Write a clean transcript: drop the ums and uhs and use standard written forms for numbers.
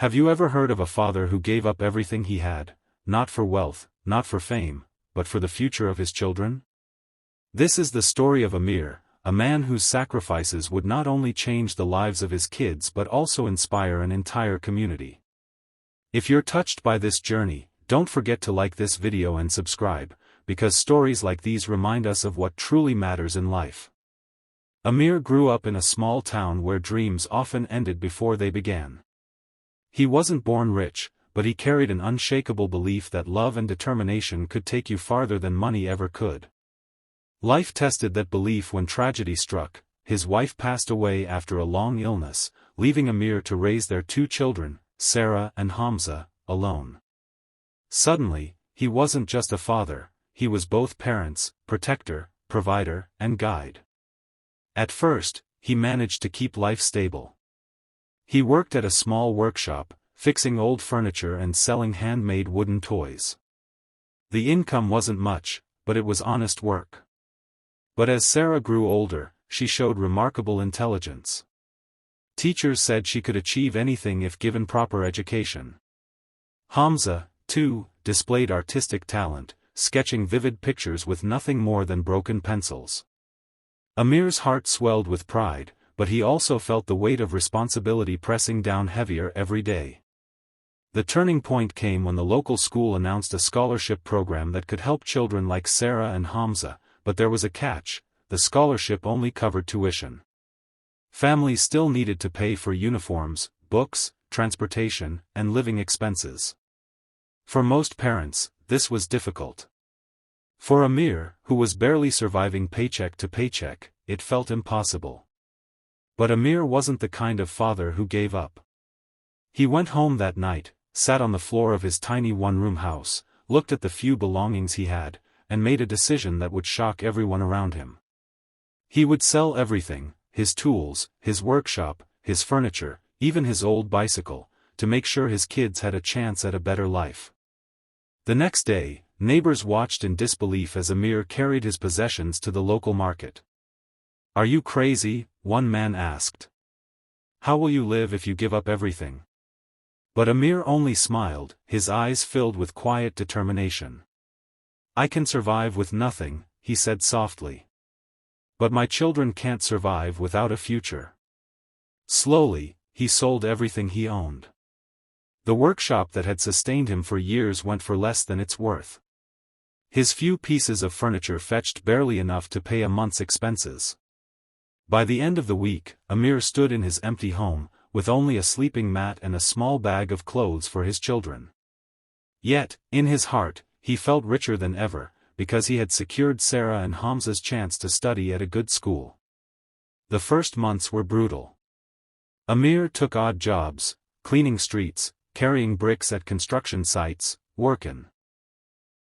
Have you ever heard of a father who gave up everything he had, not for wealth, not for fame, but for the future of his children? This is the story of Amir, a man whose sacrifices would not only change the lives of his kids but also inspire an entire community. If you're touched by this journey, don't forget to like this video and subscribe, because stories like these remind us of what truly matters in life. Amir grew up in a small town where dreams often ended before they began. He wasn't born rich, but he carried an unshakable belief that love and determination could take you farther than money ever could. Life tested that belief when tragedy struck. His wife passed away after a long illness, leaving Amir to raise their two children, Sarah and Hamza, alone. Suddenly, he wasn't just a father, he was both parents, protector, provider, and guide. At first, he managed to keep life stable. He worked at a small workshop, fixing old furniture and selling handmade wooden toys. The income wasn't much, but it was honest work. But as Sarah grew older, she showed remarkable intelligence. Teachers said she could achieve anything if given proper education. Hamza, too, displayed artistic talent, sketching vivid pictures with nothing more than broken pencils. Amir's heart swelled with pride, but he also felt the weight of responsibility pressing down heavier every day. The turning point came when the local school announced a scholarship program that could help children like Sarah and Hamza, but there was a catch: the scholarship only covered tuition. Families still needed to pay for uniforms, books, transportation, and living expenses. For most parents, this was difficult. For Amir, who was barely surviving paycheck to paycheck, it felt impossible. But Amir wasn't the kind of father who gave up. He went home that night, sat on the floor of his tiny one-room house, looked at the few belongings he had, and made a decision that would shock everyone around him. He would sell everything: his tools, his workshop, his furniture, even his old bicycle, to make sure his kids had a chance at a better life. The next day, neighbors watched in disbelief as Amir carried his possessions to the local market. "Are you crazy?" one man asked. "How will you live if you give up everything?" But Amir only smiled, his eyes filled with quiet determination. "I can survive with nothing," he said softly. "But my children can't survive without a future." Slowly, he sold everything he owned. The workshop that had sustained him for years went for less than its worth. His few pieces of furniture fetched barely enough to pay a month's expenses. By the end of the week, Amir stood in his empty home, with only a sleeping mat and a small bag of clothes for his children. Yet, in his heart, he felt richer than ever, because he had secured Sarah and Hamza's chance to study at a good school. The first months were brutal. Amir took odd jobs, cleaning streets, carrying bricks at construction sites, working